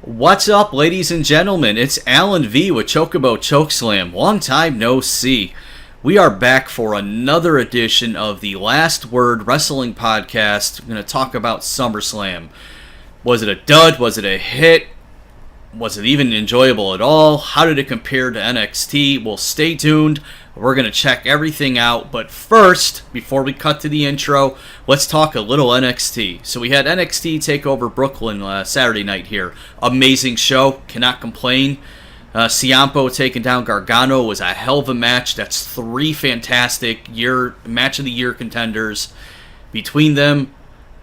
What's up, ladies and gentlemen? It's Alan V with Chocobo Chokeslam. Long time no see. We are back for another edition of the Last Word Wrestling Podcast. We're going to talk about SummerSlam. Was it a dud? Was it a hit? Was it even enjoyable at all? How did it compare to NXT? Well, stay tuned. We're going to check everything out. But first, before we cut to the intro, let's talk a little NXT. So we had NXT take over Brooklyn Saturday night here. Amazing show. Cannot complain. Ciampa taking down Gargano was a hell of a match. That's three fantastic match of the year contenders. Between them,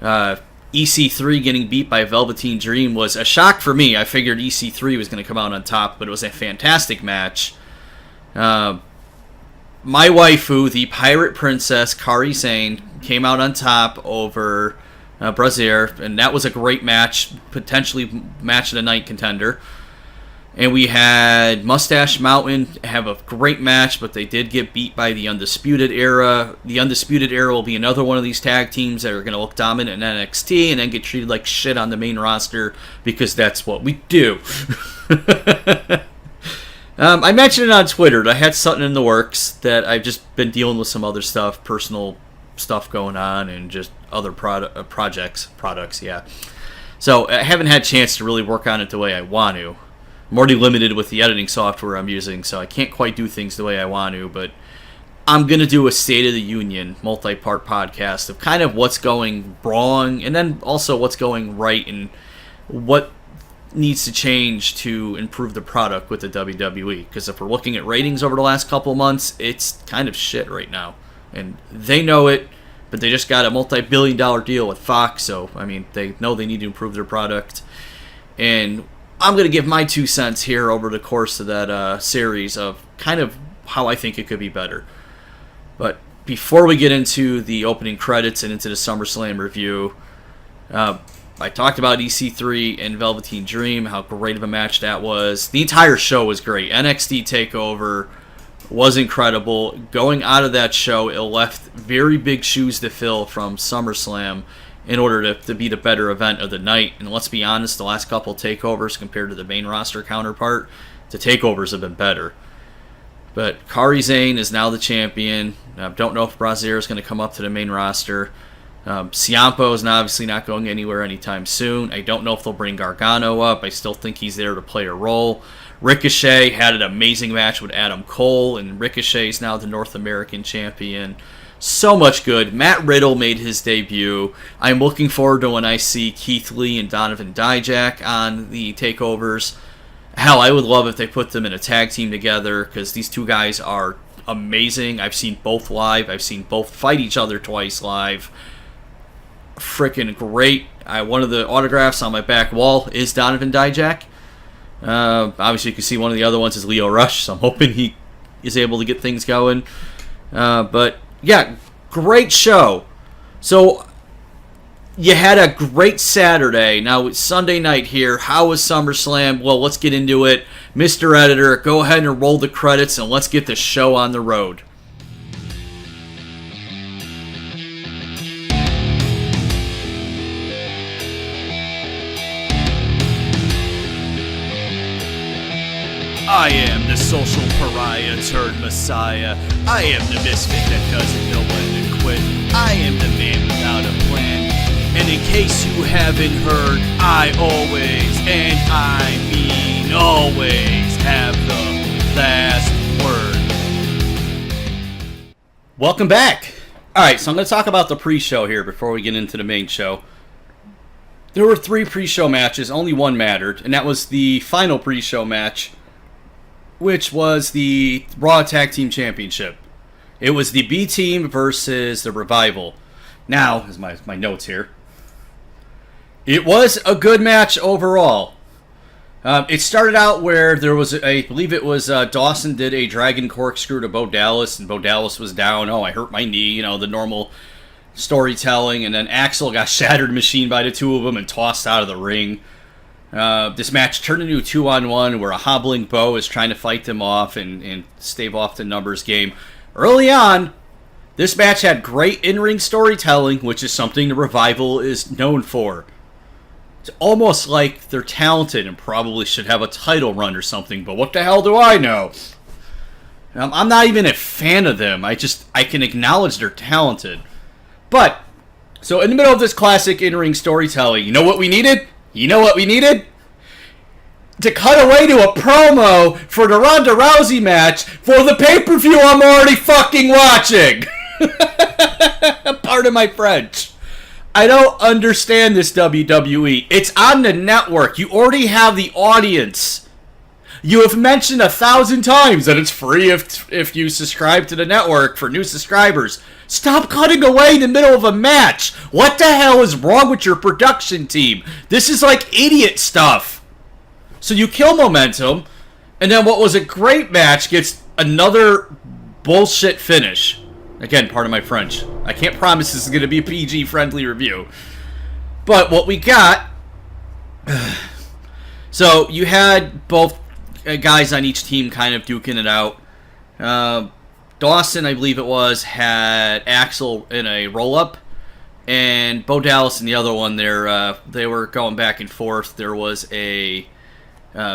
EC3 getting beat by Velveteen Dream was a shock for me. I figured EC3 was going to come out on top, but it was a fantastic match. My waifu, the Pirate Princess, Kairi Sane, came out on top over Brazier, and that was a great match, potentially match of the night contender. And we had Mustache Mountain have a great match, but they did get beat by the Undisputed Era. The Undisputed Era will be another one of these tag teams that are going to look dominant in NXT and then get treated like shit on the main roster because that's what we do. I mentioned it on Twitter that I had something in the works that I've just been dealing with some other stuff, personal stuff going on, and just other products, yeah. So I haven't had a chance to really work on it the way I want to. I'm already limited with the editing software I'm using, so I can't quite do things the way I want to, but I'm going to do a State of the Union multi-part podcast of kind of what's going wrong, and then also what's going right, and what needs to change to improve the product with the WWE. Because if we're looking at ratings over the last couple of months, it's kind of shit right now. And they know it, but they just got a multi-billion-dollar deal with Fox, so, I mean, they know they need to improve their product. And I'm going to give my 2 cents here over the course of that series of kind of how I think it could be better. But before we get into the opening credits and into the SummerSlam review, I talked about EC3 and Velveteen Dream, how great of a match that was. The entire show was great. NXT TakeOver was incredible. Going out of that show, it left very big shoes to fill from SummerSlam in order to be the better event of the night. And let's be honest, the last couple TakeOvers compared to the main roster counterpart, the TakeOvers have been better. But Kairi Sane is now the champion. I don't know if Brazier is going to come up to the main roster. Ciampa is obviously not going anywhere anytime soon. I don't know if they'll bring Gargano up. I still think he's there to play a role. Ricochet had an amazing match with Adam Cole, and Ricochet is now the North American champion. So much good. Matt Riddle made his debut. I'm looking forward to when I see Keith Lee and Donovan Dijak on the takeovers. Hell, I would love if they put them in a tag team together, because these two guys are amazing. I've seen both live. I've seen both fight each other twice live. Freaking great. One of the autographs on my back wall is Donovan Dijak. Obviously, you can see one of the other ones is Leo Rush, so I'm hoping he is able to get things going. But, yeah, great show. So, you had a great Saturday. Now, it's Sunday night here. How was SummerSlam? Well, let's get into it. Mr. Editor, go ahead and roll the credits, and let's get the show on the road. I am the social pariah turned messiah. I am the misfit that doesn't know when to quit. I am the man without a plan. And in case you haven't heard, I always, and I mean always, have the last word. Welcome back. Alright, so I'm going to talk about the pre-show here before we get into the main show. There were 3 pre-show matches, only one mattered, and that was the final pre-show match, which was the Raw Tag Team Championship. It was the B Team versus the Revival. Now, is my notes here. It was a good match overall. It started out where there was, I believe it was Dawson did a Dragon Corkscrew to Bo Dallas, and Bo Dallas was down. Oh, I hurt my knee, the normal storytelling. And then Axel got shattered machine by the two of them and tossed out of the ring. This match turned into a 2-on-1 where a hobbling Bo is trying to fight them off and stave off the numbers game. Early on, this match had great in-ring storytelling, which is something the Revival is known for. It's almost like they're talented and probably should have a title run or something, but what the hell do I know? I'm not even a fan of them. I can acknowledge they're talented. But, so in the middle of this classic in-ring storytelling, you know what we needed? You know what we needed? To cut away to a promo for the Ronda Rousey match for the pay-per-view I'm already fucking watching. Pardon my French. I don't understand this WWE. It's on the network. You already have the audience. You have mentioned 1,000 times that it's free if you subscribe to the network for new subscribers. Stop cutting away in the middle of a match. What the hell is wrong with your production team? This is like idiot stuff. So you kill momentum, and then what was a great match gets another bullshit finish. Again, pardon my French. I can't promise this is going to be a PG-friendly review. But what we got... So, you had both guys on each team kind of duking it out. Dawson, I believe it was, had Axel in a roll-up. And Bo Dallas in the other one, they were going back and forth. There was a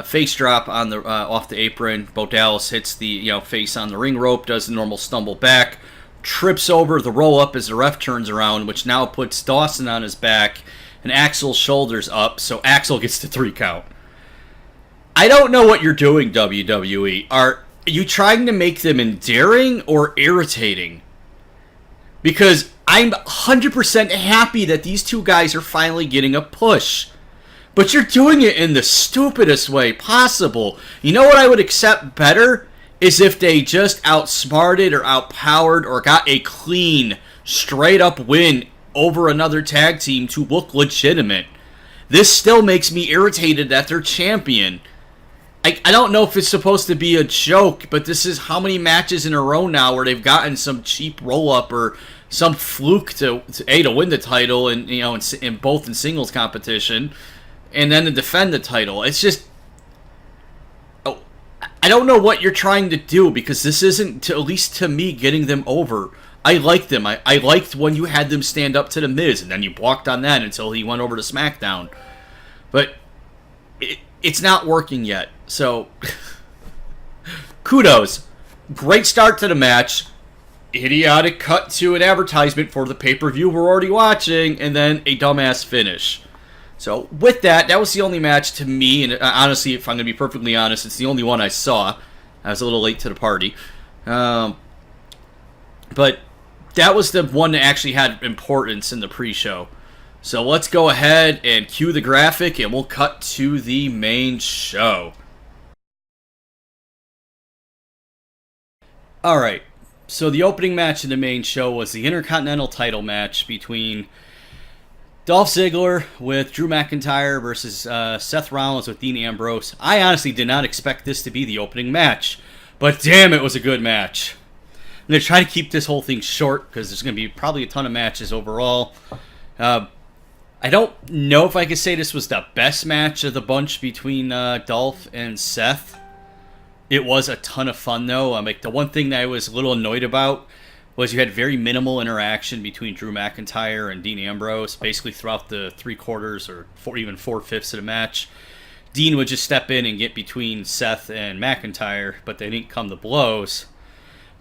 face drop on the off the apron. Bo Dallas hits the face on the ring rope, does the normal stumble back, trips over the roll-up as the ref turns around, which now puts Dawson on his back, and Axel's shoulders up, so Axel gets the 3 count. I don't know what you're doing, WWE. Are you trying to make them endearing or irritating? Because I'm 100% happy that these two guys are finally getting a push. But you're doing it in the stupidest way possible. You know what I would accept better? Is if they just outsmarted or outpowered or got a clean, straight-up win over another tag team to look legitimate. This still makes me irritated that they're champion. I don't know if it's supposed to be a joke, but this is how many matches in a row now where they've gotten some cheap roll-up or some fluke to win the title and in both in singles competition, and then to defend the title. It's just... I don't know what you're trying to do, because this isn't, at least to me, getting them over. I liked them. I liked when you had them stand up to The Miz, and then you blocked on that until he went over to SmackDown. But it's not working yet. So, kudos. Great start to the match. Idiotic cut to an advertisement for the pay-per-view we're already watching, and then a dumbass finish. So, with that was the only match to me, and honestly, if I'm going to be perfectly honest, it's the only one I saw. I was a little late to the party. But that was the one that actually had importance in the pre-show. So, let's go ahead and cue the graphic, and we'll cut to the main show. Alright, so the opening match in the main show was the Intercontinental title match between Dolph Ziggler with Drew McIntyre versus Seth Rollins with Dean Ambrose. I honestly did not expect this to be the opening match, but damn, it was a good match. I'm going to try to keep this whole thing short because there's going to be probably a ton of matches overall. I don't know if I could say this was the best match of the bunch between Dolph and Seth. It was a ton of fun, though. The one thing that I was a little annoyed about was you had very minimal interaction between Drew McIntyre and Dean Ambrose, basically throughout the 3/4 or even 4/5 of the match. Dean would just step in and get between Seth and McIntyre, but they didn't come to blows.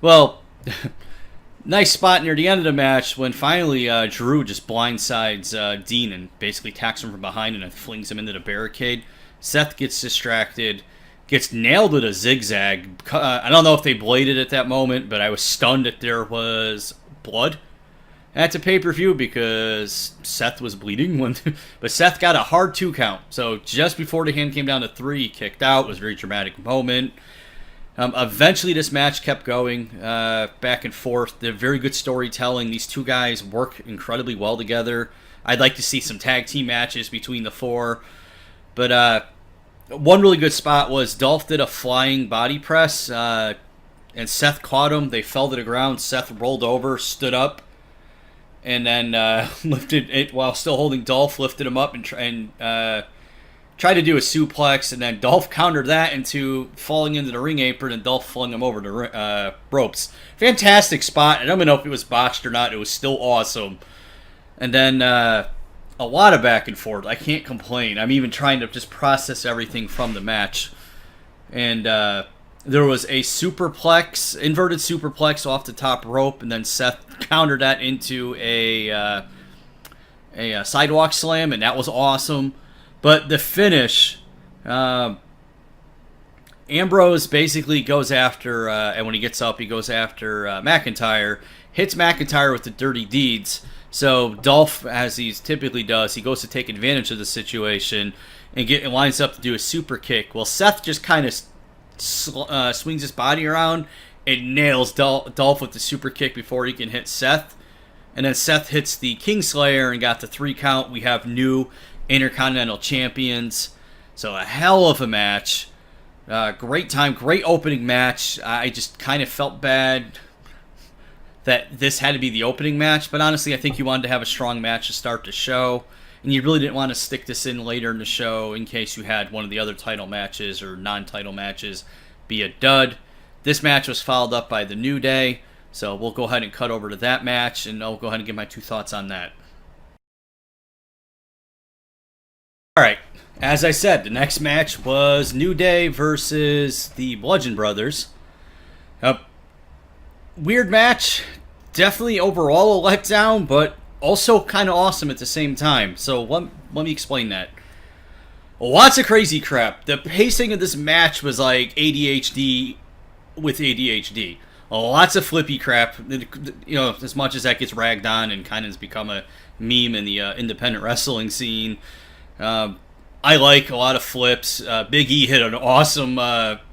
Well, nice spot near the end of the match when finally Drew just blindsides Dean and basically attacks him from behind and then flings him into the barricade. Seth gets distracted, gets nailed with a zigzag. I don't know if they bladed at that moment, but I was stunned that there was blood at the pay-per-view because Seth was bleeding. But Seth got a hard 2 count. So just before the hand came down to 3, he kicked out. It was a very dramatic moment. Eventually, this match kept going back and forth. They're very good storytelling. These two guys work incredibly well together. I'd like to see some tag team matches between the four. But one really good spot was Dolph did a flying body press, and Seth caught him. They fell to the ground. Seth rolled over, stood up, and then lifted it while still holding Dolph, lifted him up and tried to do a suplex, and then Dolph countered that into falling into the ring apron, and Dolph flung him over the ropes. Fantastic spot. I don't even know if it was botched or not. It was still awesome. And then a lot of back and forth. I can't complain. I'm even trying to just process everything from the match. And there was a superplex, inverted superplex off the top rope, and then Seth countered that into a sidewalk slam, and that was awesome. But the finish, Ambrose basically goes after, and when he gets up, he goes after McIntyre, hits McIntyre with the dirty deeds. So Dolph, as he typically does, he goes to take advantage of the situation and lines up to do a super kick. Well, Seth just kind of swings his body around and nails Dolph with the super kick before he can hit Seth. And then Seth hits the Kingslayer and got the 3 count. We have new Intercontinental Champions. So a hell of a match. Great time, great opening match. I just kind of felt bad that this had to be the opening match, but honestly, I think you wanted to have a strong match to start the show, and you really didn't want to stick this in later in the show in case you had one of the other title matches or non-title matches be a dud. This match was followed up by the New Day, so we'll go ahead and cut over to that match, and I'll go ahead and give my 2 thoughts on that. Alright, as I said, the next match was New Day versus the Bludgeon Brothers. Weird match. Definitely overall a letdown, but also kind of awesome at the same time. So let me explain that. Lots of crazy crap. The pacing of this match was like ADHD with ADHD. Lots of flippy crap. You know, as much as that gets ragged on and kind of has become a meme in the independent wrestling scene. I like a lot of flips. Big E hit an awesome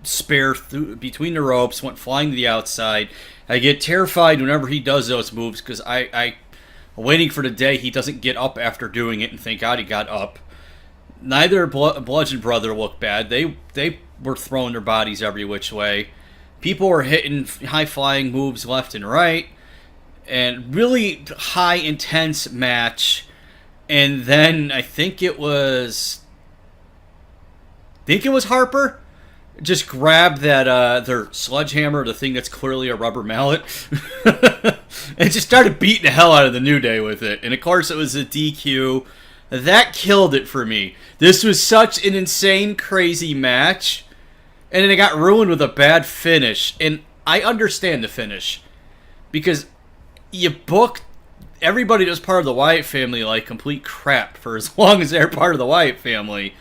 spare between the ropes, went flying to the outside. I get terrified whenever he does those moves because I'm waiting for the day he doesn't get up after doing it, and thank God he got up. Neither Bludgeon Brother looked bad. They were throwing their bodies every which way. People were hitting high-flying moves left and right. And really high, intense match. And then I think it was Harper just grabbed that their sledgehammer, the thing that's clearly a rubber mallet, and just started beating the hell out of the New Day with it. And of course it was a DQ. That killed it for me. This was such an insane, crazy match. And then it got ruined with a bad finish. And I understand the finish. Because you booked everybody that's part of the Wyatt family like complete crap for as long as they're part of the Wyatt family.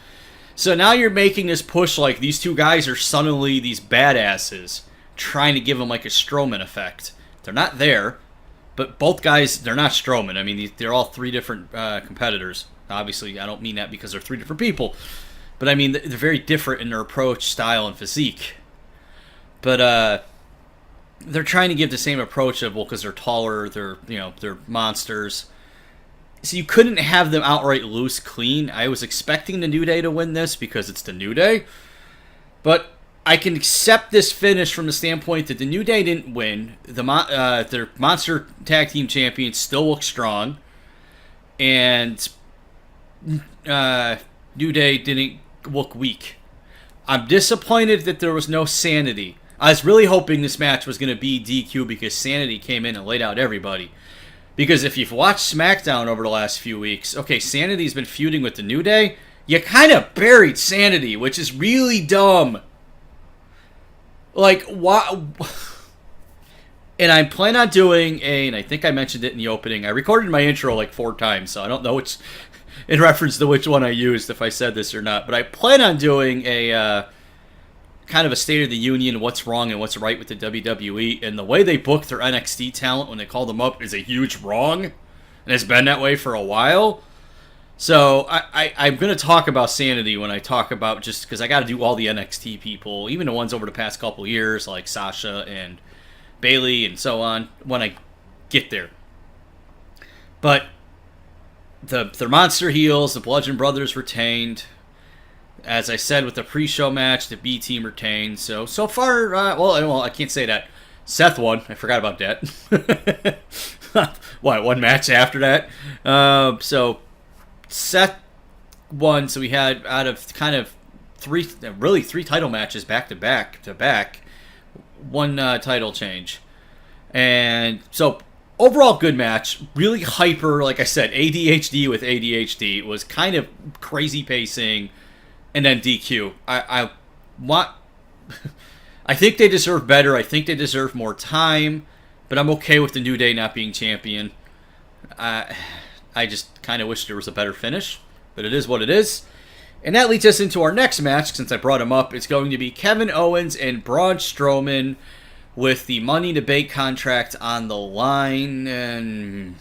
So now you're making this push like these 2 guys are suddenly these badasses, trying to give them like a Strowman effect. They're not there, but both guys, they're not Strowman. I mean, they're all 3 different competitors. Obviously, I don't mean that because they're 3 different people. But I mean, they're very different in their approach, style, and physique. But they're trying to give the same approach of, well, because they're taller, they're monsters. So you couldn't have them outright loose clean. I was expecting the New Day to win this because it's the New Day. But I can accept this finish from the standpoint that the New Day didn't win. Their Monster Tag Team Champions still look strong. And New Day didn't look weak. I'm disappointed that there was no Sanity. I was really hoping this match was going to be DQ because Sanity came in and laid out everybody. Because if you've watched SmackDown over the last few weeks, okay, Sanity's been feuding with the New Day. You kind of buried Sanity, which is really dumb. Like, why? And I plan on doing and I think I mentioned it in the opening, I recorded my intro like 4 times, so I don't know which, in reference to which one I used, if I said this or not. But I plan on doing a kind of a State of the Union, what's wrong and what's right with the WWE, and the way they book their NXT talent when they call them up is a huge wrong, and it's been that way for a while. So I'm going to talk about Sanity when I talk about, just because I got to do all the NXT people, even the ones over the past couple years, like Sasha and Bayley and so on, when I get there. But the monster heels, the Bludgeon Brothers retained. As I said with the pre-show match, the B team retained. So far, well, I can't say that. Seth won. I forgot about that. What, 1 match after that? So Seth won. So we had out of kind of 3 title matches back to back, 1 title change. And so overall good match. Really hyper, like I said, ADHD with ADHD. It was kind of crazy pacing, and then DQ. I want. I think they deserve better. I think they deserve more time, but I'm okay with the New Day not being champion. I just kind of wish there was a better finish, but it is what it is. And that leads us into our next match, since I brought him up. It's going to be Kevin Owens and Braun Strowman with the Money in the Bank contract on the line. And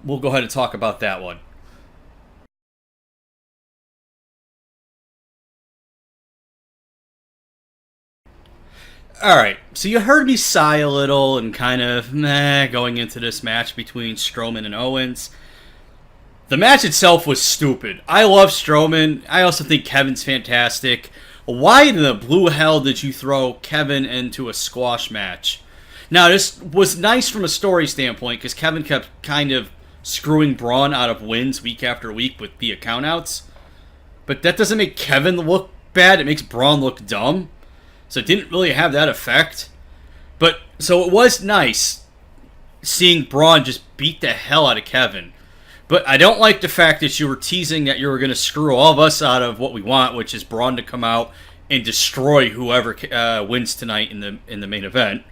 we'll go ahead and talk about that one. Alright, so you heard me sigh a little and kind of meh going into this match between Strowman and Owens. The match itself was stupid. I love Strowman. I also think Kevin's fantastic. Why in the blue hell did you throw Kevin into a squash match? Now, this was nice from a story standpoint because Kevin kept kind of screwing Braun out of wins week after week with via countouts. But that doesn't make Kevin look bad. It makes Braun look dumb. So it didn't really have that effect. But, so it was nice seeing Braun just beat the hell out of Kevin. But I don't like the fact that you were teasing that you were going to screw all of us out of what we want, which is Braun to come out and destroy whoever wins tonight in the main event.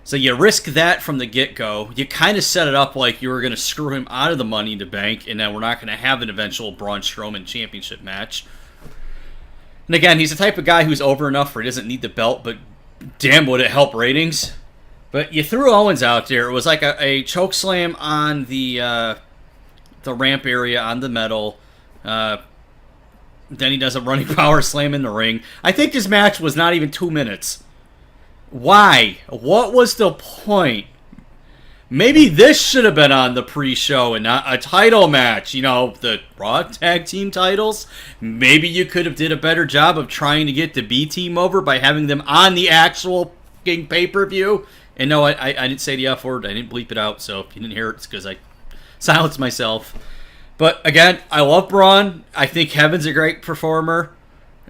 So you risk that from the get-go. You kind of set it up like you were going to screw him out of the Money in the Bank, and then we're not going to have an eventual Braun Strowman championship match. And again, he's the type of guy who's over enough where he doesn't need the belt, but damn, would it help ratings. But you threw Owens out there. It was like a choke slam on the ramp area on the metal. Then he does a running power slam in the ring. I think this match was not even 2 minutes. Why? What was the point? Maybe this should have been on the pre-show and not a title match. You know, the Raw Tag Team titles. Maybe you could have did a better job of trying to get the B Team over by having them on the actual pay-per-view. And no, I didn't say the F word. I didn't bleep it out. So if you didn't hear it, it's because I silenced myself. But again, I love Braun. I think Kevin's a great performer.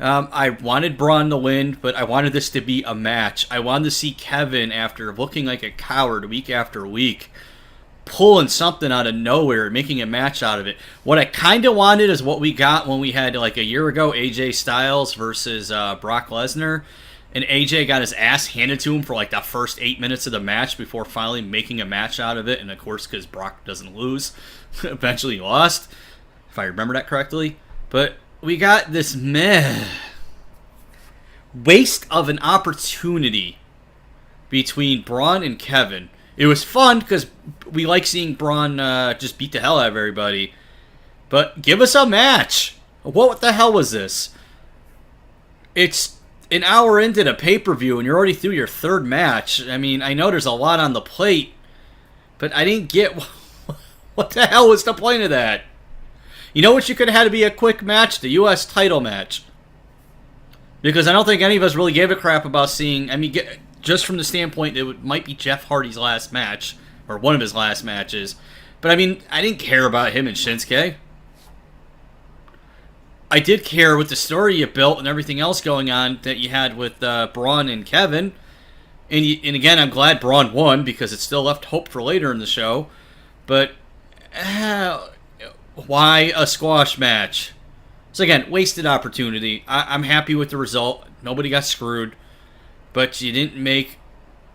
I wanted Braun to win, but I wanted this to be a match. I wanted to see Kevin, after looking like a coward week after week, pulling something out of nowhere, making a match out of it. What I kind of wanted is what we got when we had, like, a year ago, AJ Styles versus Brock Lesnar. And AJ got his ass handed to him for, like, the first 8 minutes of the match before finally making a match out of it. And, of course, because Brock doesn't lose, eventually he lost, if I remember that correctly. But we got this waste of an opportunity between Braun and Kevin. It was fun because we like seeing Braun just beat the hell out of everybody. But give us a match. What the hell was this? It's an hour into the pay-per-view and you're already through your third match. I mean, I know there's a lot on the plate, but I didn't get what the hell was the point of that? You know what you could have had to be a quick match? The U.S. title match. Because I don't think any of us really gave a crap about seeing... I mean, just from the standpoint, might be Jeff Hardy's last match. Or one of his last matches. But I mean, I didn't care about him and Shinsuke. I did care with the story you built and everything else going on that you had with Braun and Kevin. And again, I'm glad Braun won because it still left hope for later in the show. But... why a squash match? So again, wasted opportunity. I'm happy with the result. Nobody got screwed. But you didn't make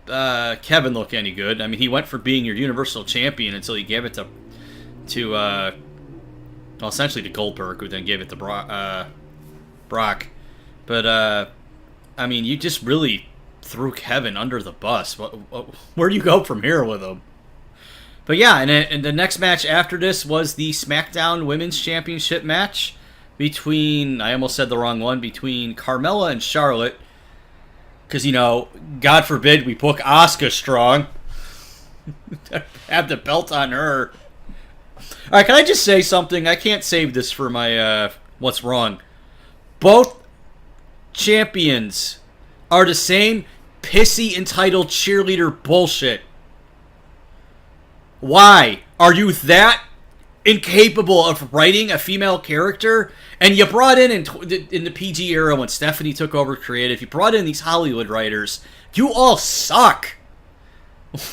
Kevin look any good. I mean, he went for being your Universal Champion until he gave it to well, essentially to Goldberg, who then gave it to Brock. But, I mean, you just really threw Kevin under the bus. Where do you go from here with him? But yeah, and the next match after this was the SmackDown Women's Championship match between, I almost said the wrong one, between Carmella and Charlotte. Because, you know, God forbid we book Asuka strong. Have the belt on her. Alright, can I just say something? I can't save this for my, what's wrong. Both champions are the same pissy, entitled cheerleader bullshit. Why? Are you that incapable of writing a female character? And you brought in the PG era when Stephanie took over creative, you brought in these Hollywood writers. You all suck.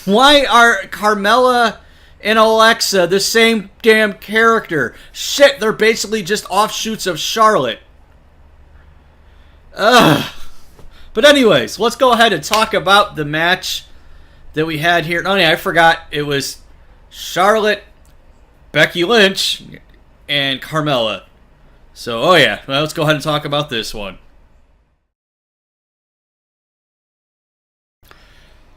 Why are Carmella and Alexa the same damn character? Shit, they're basically just offshoots of Charlotte. Ugh. But anyways, let's go ahead and talk about the match that we had here. Oh yeah, I forgot. It was Charlotte, Becky Lynch, and Carmella. So, oh yeah, well, let's go ahead and talk about this one.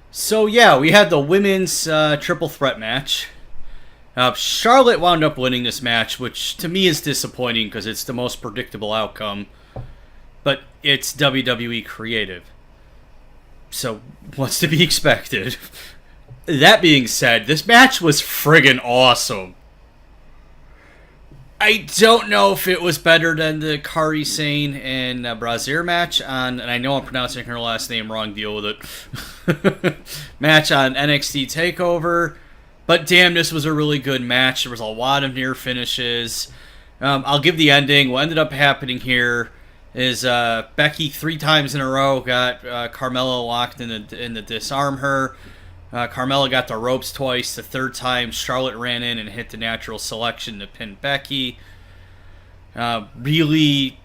So yeah, we had the women's triple threat match. Charlotte wound up winning this match, which to me is disappointing because it's the most predictable outcome. But it's WWE creative. So what's to be expected? That being said, this match was friggin' awesome. I don't know if it was better than the Kairi Sane and Brazier match on, and I know I'm pronouncing her last name wrong, deal with it, match on NXT TakeOver, but damn, this was a really good match. There was a lot of near finishes. I'll give the ending. What ended up happening here is Becky 3 times in a row got Carmella locked in the disarm her. Carmella got the ropes twice. The third time, Charlotte ran in and hit the natural selection to pin Becky. Really...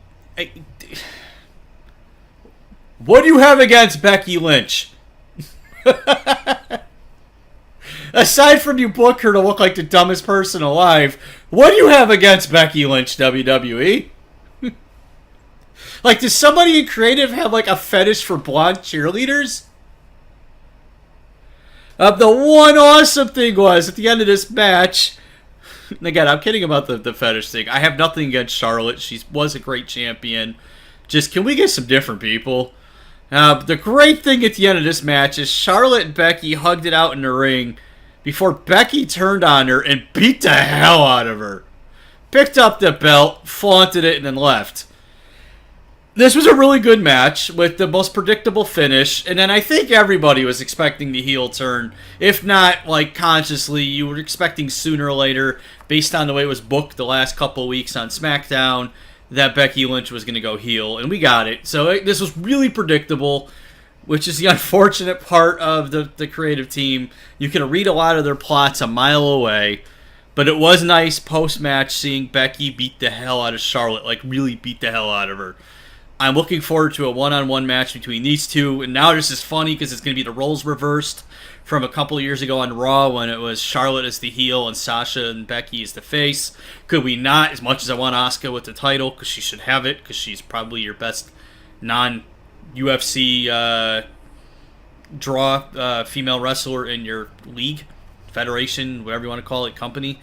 What do you have against Becky Lynch? Aside from you book her to look like the dumbest person alive, what do you have against Becky Lynch, WWE? Like, does somebody in creative have, like, a fetish for blonde cheerleaders? The one awesome thing was, at the end of this match, and again, I'm kidding about the fetish thing. I have nothing against Charlotte. She was a great champion. Just, can we get some different people? The great thing at the end of this match is Charlotte and Becky hugged it out in the ring before Becky turned on her and beat the hell out of her. Picked up the belt, flaunted it, and then left. This was a really good match with the most predictable finish, and then I think everybody was expecting the heel turn. If not, like, consciously, you were expecting sooner or later, based on the way it was booked the last couple of weeks on SmackDown, that Becky Lynch was going to go heel, and we got it. So this was really predictable, which is the unfortunate part of the creative team. You can read a lot of their plots a mile away, but it was nice post-match seeing Becky beat the hell out of Charlotte, like really beat the hell out of her. I'm looking forward to a one-on-one match between these two. And now this is funny because it's going to be the roles reversed from a couple of years ago on Raw when it was Charlotte as the heel and Sasha and Becky as the face. Could we not? As much as I want Asuka with the title, because she should have it, because she's probably your best non-UFC draw female wrestler in your league, federation, whatever you want to call it, company.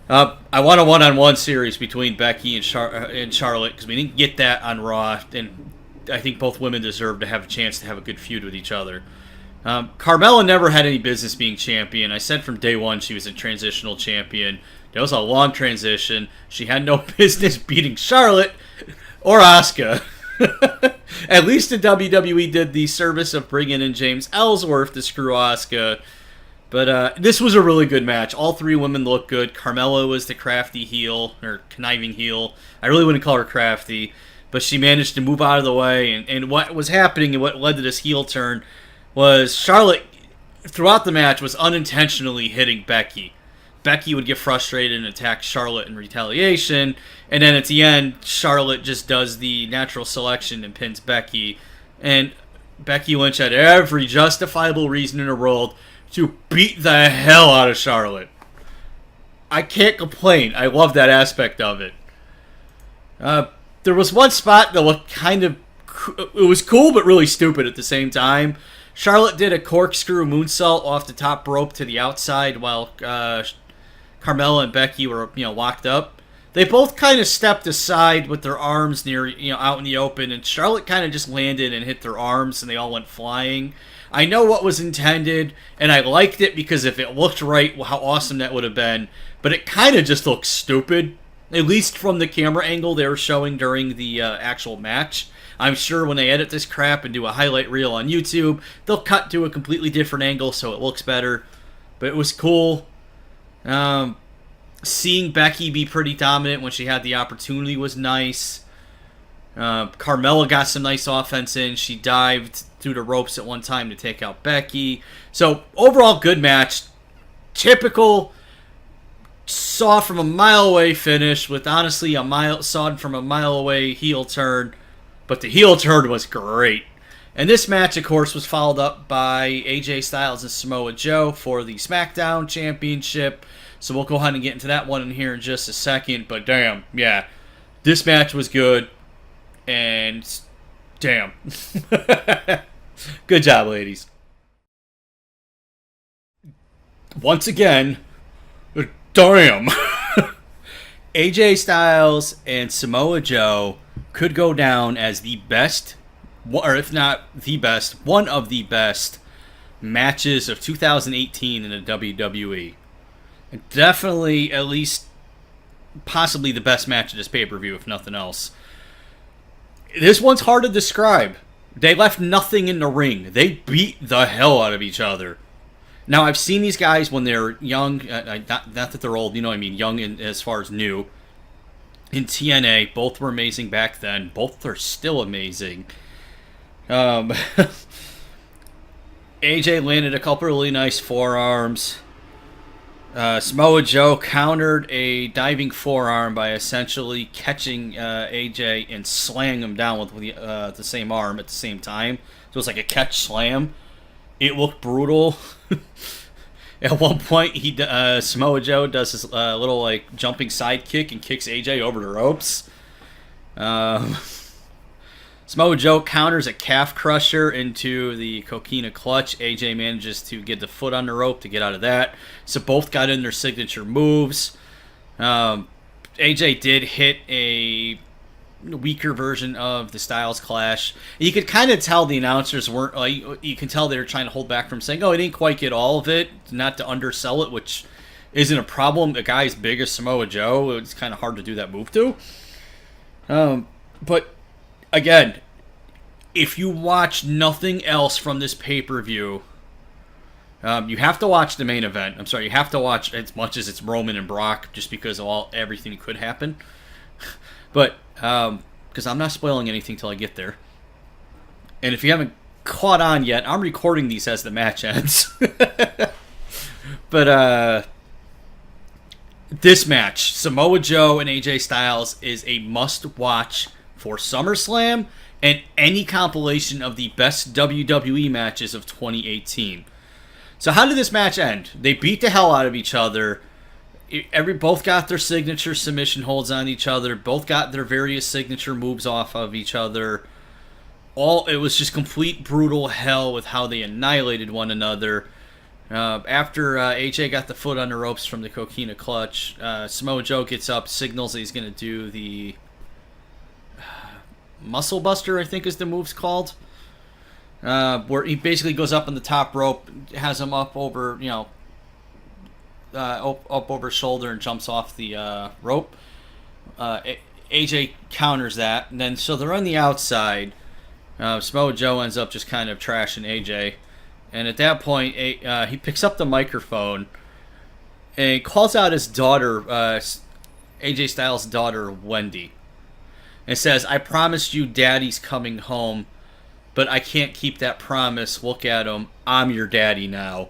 I want a one-on-one series between Becky and Charlotte because we didn't get that on Raw, and I think both women deserve to have a chance to have a good feud with each other. Carmella never had any business being champion. I said from day one she was a transitional champion. That was a long transition. She had no business beating Charlotte or Asuka. At least the WWE did the service of bringing in James Ellsworth to screw Asuka. But this was a really good match. All 3 women looked good. Carmella was the crafty heel, or conniving heel. I really wouldn't call her crafty. But she managed to move out of the way. And what was happening and what led to this heel turn was Charlotte, throughout the match, was unintentionally hitting Becky. Becky would get frustrated and attack Charlotte in retaliation. And then at the end, Charlotte just does the natural selection and pins Becky. And Becky Lynch had every justifiable reason in the world to beat the hell out of Charlotte. I can't complain. I love that aspect of it. There was one spot that looked kind of... It was cool, but really stupid at the same time. Charlotte did a corkscrew moonsault off the top rope to the outside while Carmella and Becky were, locked up. They both kind of stepped aside with their arms near, out in the open, and Charlotte kind of just landed and hit their arms, and they all went flying. I know what was intended, and I liked it because if it looked right, how awesome that would have been. But it kind of just looked stupid, at least from the camera angle they were showing during the actual match. I'm sure when they edit this crap and do a highlight reel on YouTube, they'll cut to a completely different angle so it looks better. But it was cool. Seeing Becky be pretty dominant when she had the opportunity was nice. Carmella got some nice offense in. She dived through the ropes at one time to take out Becky. So overall, good match. Typical saw from a mile away finish with honestly saw from a mile away heel turn, but the heel turn was great. And this match, of course, was followed up by AJ Styles and Samoa Joe for the SmackDown Championship. So we'll go ahead and get into that one in here in just a second. But damn, yeah, this match was good. And damn. Good job, ladies. Once again, damn. AJ Styles and Samoa Joe could go down as the best, or if not the best, one of the best matches of 2018 in the WWE. And definitely, at least, possibly the best match of this pay-per-view, if nothing else. This one's hard to describe. They left nothing in the ring. They beat the hell out of each other. Now, I've seen these guys when they're young, not that they're old, you know what I mean, young as far as new. In TNA, both were amazing back then. Both are still amazing. AJ landed a couple really nice forearms. Samoa Joe countered a diving forearm by essentially catching AJ and slamming him down with the same arm at the same time. So it was like a catch slam. It looked brutal. At one point, Samoa Joe does his little like jumping side kick and kicks AJ over the ropes. Samoa Joe counters a calf crusher into the Coquina clutch. AJ manages to get the foot on the rope to get out of that. So both got in their signature moves. AJ did hit a weaker version of the Styles Clash. You could kind of tell the announcers weren't like, you can tell they were trying to hold back from saying, oh, it didn't quite get all of it, not to undersell it, which isn't a problem. The guy as big as Samoa Joe, it's kind of hard to do that move to. But again, if you watch nothing else from this pay-per-view, you have to watch the main event. I'm sorry, you have to watch as much as it's Roman and Brock, just because of everything that could happen. But because I'm not spoiling anything till I get there. And if you haven't caught on yet, I'm recording these as the match ends. But this match, Samoa Joe and AJ Styles, is a must-watch for SummerSlam and any compilation of the best WWE matches of 2018. So how did this match end? They beat the hell out of each other. Both got their signature submission holds on each other. Both got their various signature moves off of each other. It was just complete brutal hell with how they annihilated one another. After AJ got the foot on the ropes from the Coquina clutch, Samoa Joe gets up, signals that he's going to do the Muscle Buster, I think is the move's called. Where he basically goes up on the top rope, has him up over, up over his shoulder and jumps off the rope. AJ counters that, and then so they're on the outside. Samoa Joe ends up just kind of trashing AJ, and at that point, he picks up the microphone and calls out his daughter, AJ Styles' daughter, Wendy, and says, "I promised you Daddy's coming home, but I can't keep that promise. Look at him. I'm your daddy now."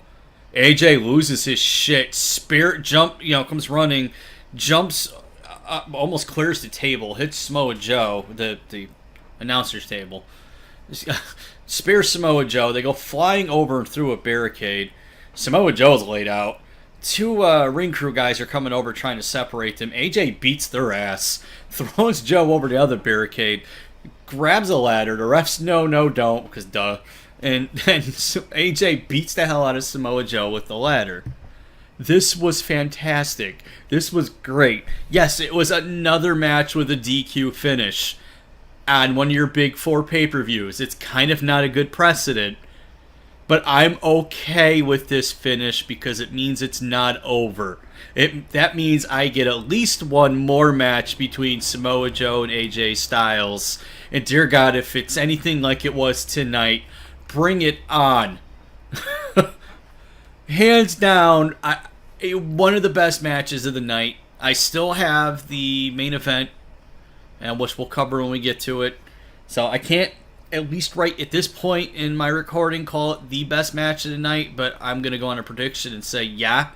AJ loses his shit. Spirit comes running, jumps, almost clears the table, hits Samoa Joe, the announcer's table. Spears Samoa Joe. They go flying over and through a barricade. Samoa Joe's laid out. Two ring crew guys are coming over trying to separate them. AJ beats their ass, throws Joe over the other barricade, grabs a ladder. The refs, no, don't, because duh. And then AJ beats the hell out of Samoa Joe with the ladder. This was fantastic. This was great. Yes, it was another match with a DQ finish on one of your big four pay-per-views. It's kind of not a good precedent. But I'm okay with this finish because it means it's not over. That means I get at least one more match between Samoa Joe and AJ Styles. And dear God, if it's anything like it was tonight, bring it on. Hands down, one of the best matches of the night. I still have the main event, which we'll cover when we get to it. So I can't at least right at this point in my recording, call it the best match of the night, but I'm going to go on a prediction and say, yeah,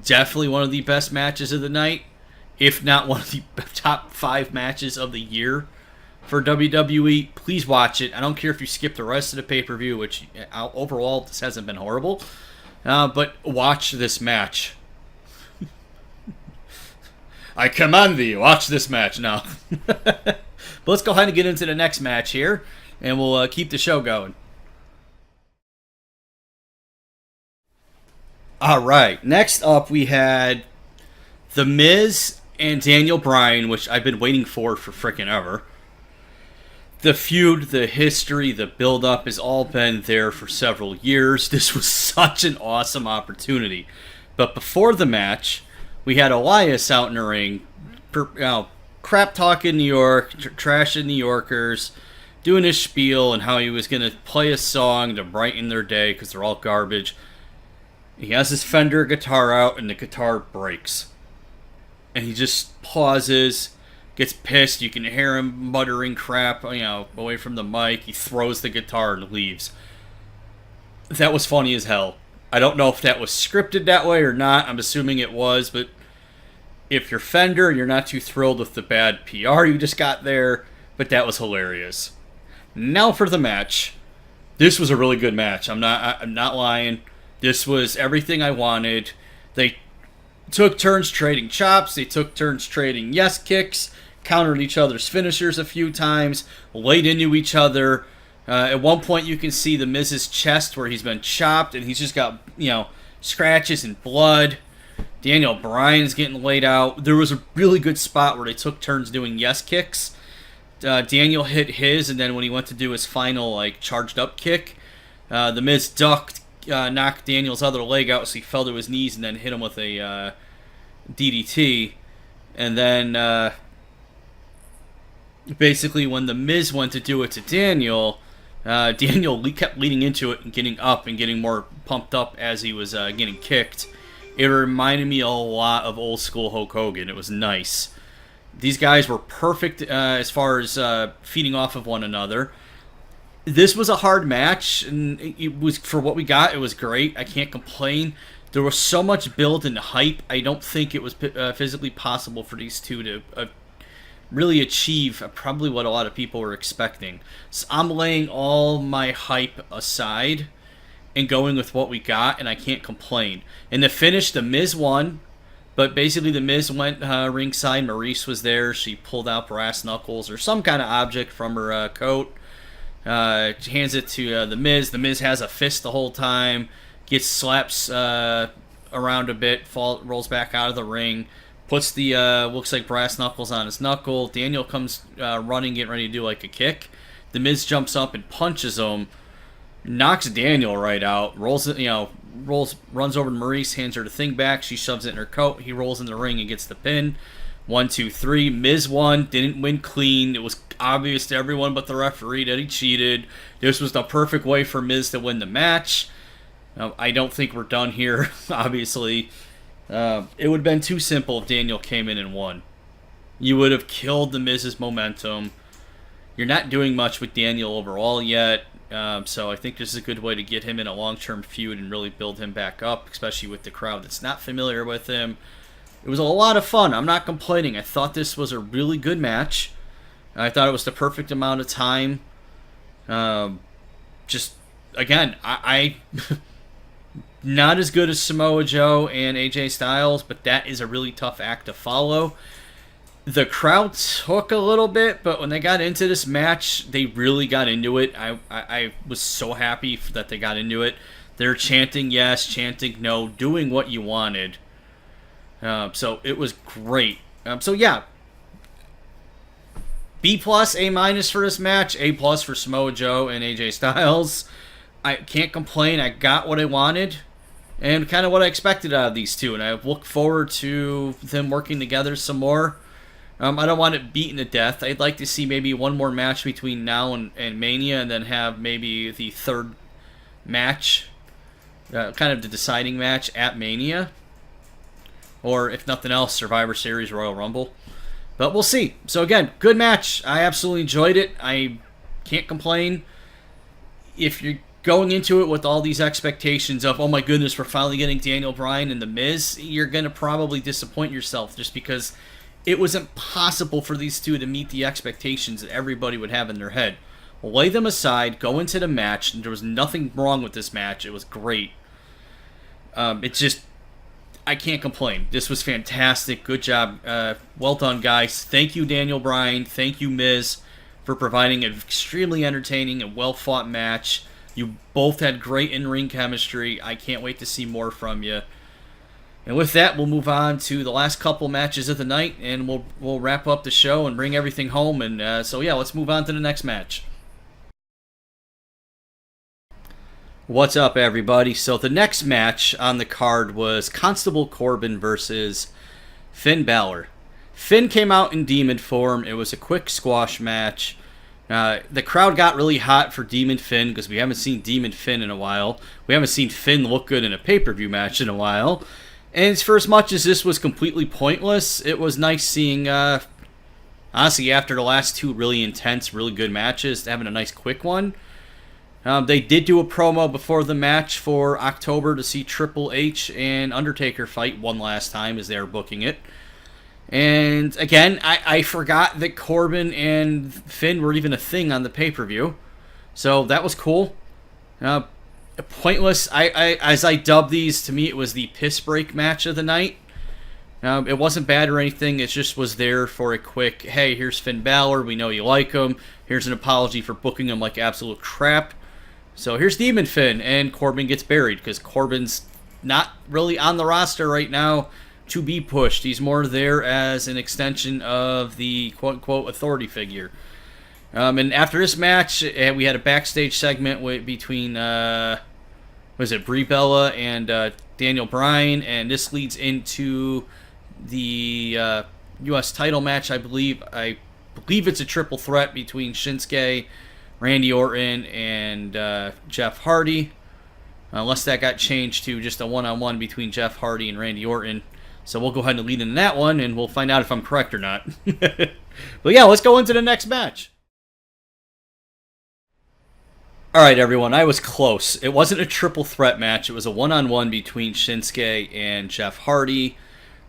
definitely one of the best matches of the night, if not one of the top 5 matches of the year for WWE. Please watch it. I don't care if you skip the rest of the pay-per-view, which overall this hasn't been horrible, but watch this match. I command thee, watch this match now. But let's go ahead and get into the next match here, and we'll keep the show going. All right, next up we had The Miz and Daniel Bryan, which I've been waiting for frickin' ever. The feud, the history, the build-up has all been there for several years. This was such an awesome opportunity. But before the match, we had Elias out in the ring, crap talking New York, trashing New Yorkers, doing his spiel and how he was going to play a song to brighten their day because they're all garbage. He has his Fender guitar out and the guitar breaks. And he just pauses, gets pissed. You can hear him muttering crap, away from the mic. He throws the guitar and leaves. That was funny as hell. I don't know if that was scripted that way or not. I'm assuming it was, but if you're Fender, you're not too thrilled with the bad PR you just got there, but that was hilarious. Now for the match. This was a really good match. I'm not lying. This was everything I wanted. They took turns trading chops. They took turns trading yes kicks, countered each other's finishers a few times, laid into each other. At one point, you can see the Miz's chest where he's been chopped, and he's just got, scratches and blood. Daniel Bryan's getting laid out. There was a really good spot where they took turns doing yes kicks. Daniel hit his, and then when he went to do his final, charged up kick, the Miz ducked, knocked Daniel's other leg out, so he fell to his knees and then hit him with a DDT. And then, basically, when the Miz went to do it to Daniel, Daniel kept leading into it and getting up and getting more pumped up as he was getting kicked. It reminded me a lot of old school Hulk Hogan. It was nice. These guys were perfect as far as feeding off of one another. This was a hard match, and it was, for what we got, it was great. I can't complain. There was so much build and hype. I don't think it was physically possible for these two to really achieve probably what a lot of people were expecting. So I'm laying all my hype aside and going with what we got, and I can't complain. In the finish, the Miz won, but basically the Miz went ringside. Maurice was there. She pulled out brass knuckles or some kind of object from her coat. Hands it to the Miz. The Miz has a fist the whole time. Gets slaps around a bit. Rolls back out of the ring. Puts the looks like brass knuckles on his knuckle. Daniel comes running, getting ready to do a kick. The Miz jumps up and punches him. Knocks Daniel right out. Runs over to Maurice. Hands her the thing back. She shoves it in her coat. He rolls in the ring and gets the pin. 1, 2, 3. Miz won. Didn't win clean. It was obvious to everyone but the referee that he cheated. This was the perfect way for Miz to win the match. I don't think we're done here, obviously. It would have been too simple if Daniel came in and won. You would have killed the Miz's momentum. You're not doing much with Daniel overall yet. So I think this is a good way to get him in a long-term feud and really build him back up, especially with the crowd that's not familiar with him. It was a lot of fun. I'm not complaining. I thought this was a really good match. I thought it was the perfect amount of time. Just, again, I not as good as Samoa Joe and AJ Styles, but that is a really tough act to follow. The crowd took a little bit, but when they got into this match, they really got into it. I was so happy that they got into it. They're chanting yes, chanting no, doing what you wanted. So it was great. So yeah, B+, A- for this match, A+ for Samoa Joe and AJ Styles. I can't complain. I got what I wanted and kind of what I expected out of these two, and I look forward to them working together some more. I don't want it beaten to death. I'd like to see maybe one more match between now and Mania, and then have maybe the third match, kind of the deciding match at Mania. Or, if nothing else, Survivor Series Royal Rumble. But we'll see. So again, good match. I absolutely enjoyed it. I can't complain. If you're going into it with all these expectations of, oh my goodness, we're finally getting Daniel Bryan and The Miz, you're going to probably disappoint yourself just because it was impossible for these two to meet the expectations that everybody would have in their head. Lay them aside, go into the match, and there was nothing wrong with this match. It was great. It's just, I can't complain. This was fantastic. Good job. Well done, guys. Thank you, Daniel Bryan. Thank you, Miz, for providing an extremely entertaining and well-fought match. You both had great in-ring chemistry. I can't wait to see more from you. And with that, we'll move on to the last couple matches of the night, and we'll wrap up the show and bring everything home. And so yeah, let's move on to the next match. What's up, everybody? So the next match on the card was Constable Corbin versus Finn Balor. Finn came out in Demon form. It was a quick squash match. The crowd got really hot for Demon Finn because we haven't seen Demon Finn in a while. We haven't seen Finn look good in a pay-per-view match in a while. And for as much as this was completely pointless, it was nice seeing, honestly, after the last two really intense, really good matches, having a nice quick one. They did do a promo before the match for October to see Triple H and Undertaker fight one last time as they were booking it. And again, I forgot that Corbin and Finn were even a thing on the pay-per-view. So that was cool. Pointless. As I dubbed these, to me it was the piss break match of the night. It wasn't bad or anything. It just was there for a quick, hey, here's Finn Balor. We know you like him. Here's an apology for booking him like absolute crap. So here's Demon Finn, and Corbin gets buried because Corbin's not really on the roster right now to be pushed. He's more there as an extension of the quote-unquote authority figure. And after this match, we had a backstage segment between, Brie Bella and Daniel Bryan, and this leads into the U.S. title match, I believe. I believe it's a triple threat between Shinsuke, Randy Orton, and Jeff Hardy. Unless that got changed to just a one-on-one between Jeff Hardy and Randy Orton. So we'll go ahead and lead into that one, and we'll find out if I'm correct or not. But yeah, let's go into the next match. Alright, everyone, I was close. It wasn't a triple threat match. It was a one-on-one between Shinsuke and Jeff Hardy.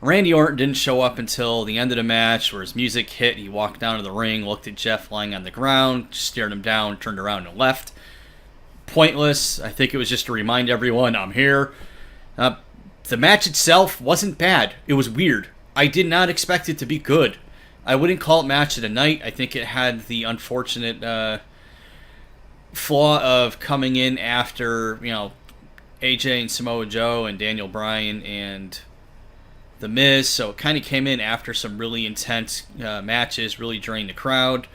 Randy Orton didn't show up until the end of the match, where his music hit. He walked down to the ring, looked at Jeff lying on the ground, stared him down, turned around and left. Pointless. I think it was just to remind everyone, I'm here. The match itself wasn't bad. It was weird. I did not expect it to be good. I wouldn't call it match of the night. I think it had the unfortunate flaw of coming in after, AJ and Samoa Joe and Daniel Bryan and The Miz. So it kind of came in after some really intense matches, really drained the crowd.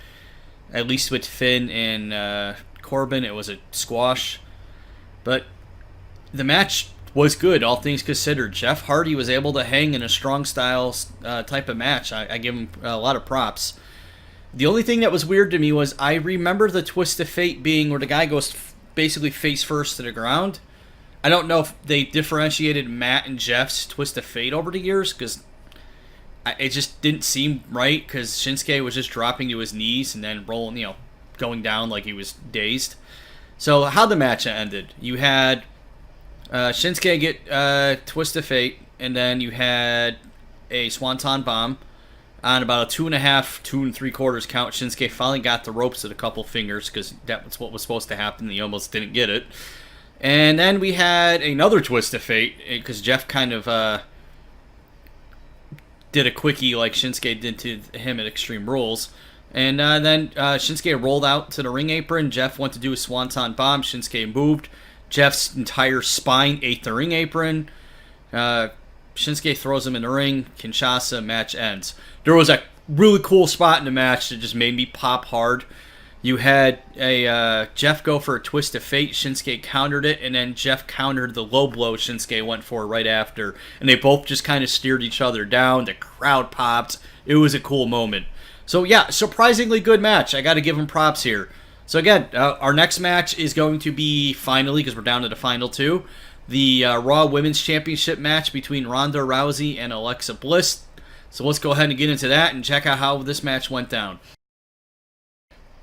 At least with Finn and Corbin, it was a squash. But the match was good, all things considered. Jeff Hardy was able to hang in a strong style type of match. I give him a lot of props. The only thing that was weird to me was I remember the Twist of Fate being where the guy goes basically face first to the ground. I don't know if they differentiated Matt and Jeff's Twist of Fate over the years, because it just didn't seem right, because Shinsuke was just dropping to his knees and then rolling, going down like he was dazed. So how the match ended, you had Shinsuke get Twist of Fate, and then you had a Swanton Bomb on about a 2.5, 2 3/4 count. Shinsuke finally got the ropes at a couple fingers because that's what was supposed to happen. He almost didn't get it. And then we had another Twist of Fate because Jeff kind of did a quickie like Shinsuke did to him at Extreme Rules. And then Shinsuke rolled out to the ring apron. Jeff went to do a Swanton Bomb. Shinsuke moved. Jeff's entire spine ate the ring apron. Shinsuke throws him in the ring. Kinshasa, match ends. There was a really cool spot in the match that just made me pop hard. You had a Jeff go for a Twist of Fate. Shinsuke countered it, and then Jeff countered the low blow Shinsuke went for right after. And they both just kind of steered each other down. The crowd popped. It was a cool moment. So yeah, surprisingly good match. I got to give him props here. So again, our next match is going to be, finally, because we're down to the final two, the Raw Women's Championship match between Ronda Rousey and Alexa Bliss. So let's go ahead and get into that and check out how this match went down.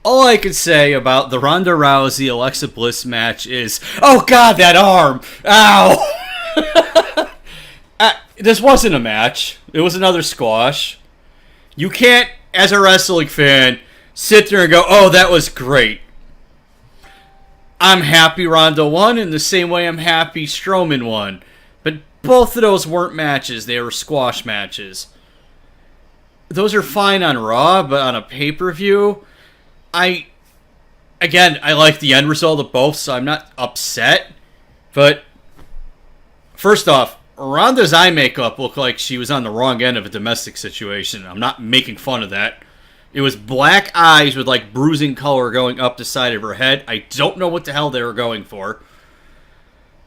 All I can say about the Ronda Rousey Alexa Bliss match is, oh god, that arm! Ow! This wasn't a match. It was another squash. You can't, as a wrestling fan, sit there and go, oh, that was great. I'm happy Ronda won in the same way I'm happy Strowman won. But both of those weren't matches. They were squash matches. Those are fine on Raw, but on a pay-per-view, I like the end result of both, so I'm not upset. But first off, Ronda's eye makeup looked like she was on the wrong end of a domestic situation. I'm not making fun of that. It was black eyes with like bruising color going up the side of her head. I don't know what the hell they were going for.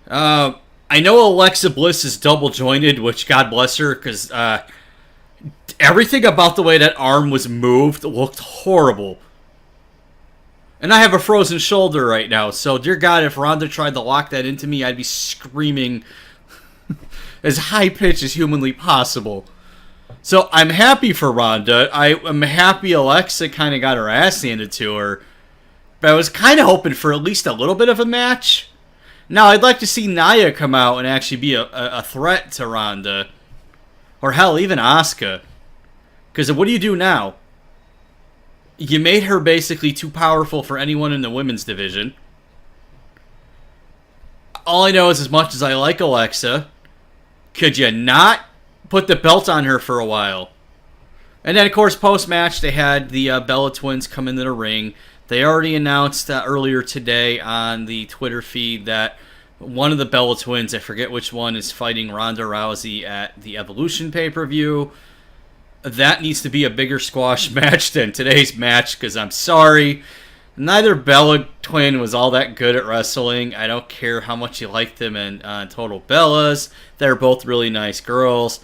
I know Alexa Bliss is double jointed, which God bless her, because everything about the way that arm was moved looked horrible. And I have a frozen shoulder right now, so dear God, if Ronda tried to lock that into me, I'd be screaming as high-pitched as humanly possible. So I'm happy for Ronda. I'm happy Alexa kind of got her ass handed to her. But I was kind of hoping for at least a little bit of a match. Now, I'd like to see Nia come out and actually be a threat to Ronda. Or hell, even Asuka. Because what do you do now? You made her basically too powerful for anyone in the women's division. All I know is, as much as I like Alexa, could you not put the belt on her for a while? And then, of course, post-match, they had the Bella Twins come into the ring. They already announced earlier today on the Twitter feed that one of the Bella Twins, I forget which one, is fighting Ronda Rousey at the Evolution pay-per-view. That needs to be a bigger squash match than today's match, because I'm sorry, neither Bella Twin was all that good at wrestling. I don't care how much you like them in Total Bellas. They're both really nice girls,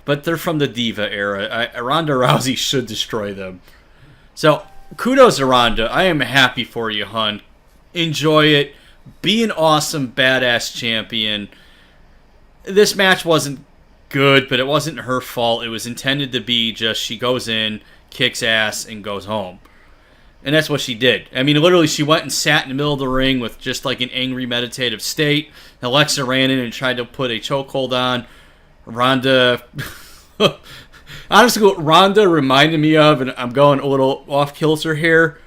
but they're from the Diva era. Ronda Rousey should destroy them. So, kudos to Ronda. I am happy for you, hun. Enjoy it. Be an awesome, badass champion. This match wasn't good, but it wasn't her fault. It was intended to be just she goes in, kicks ass, and goes home. And that's what she did. I mean, literally, she went and sat in the middle of the ring with just like an angry, meditative state. Alexa ran in and tried to put a chokehold on. Ronda... Honestly, what Ronda reminded me of, and I'm going a little off-kilter here,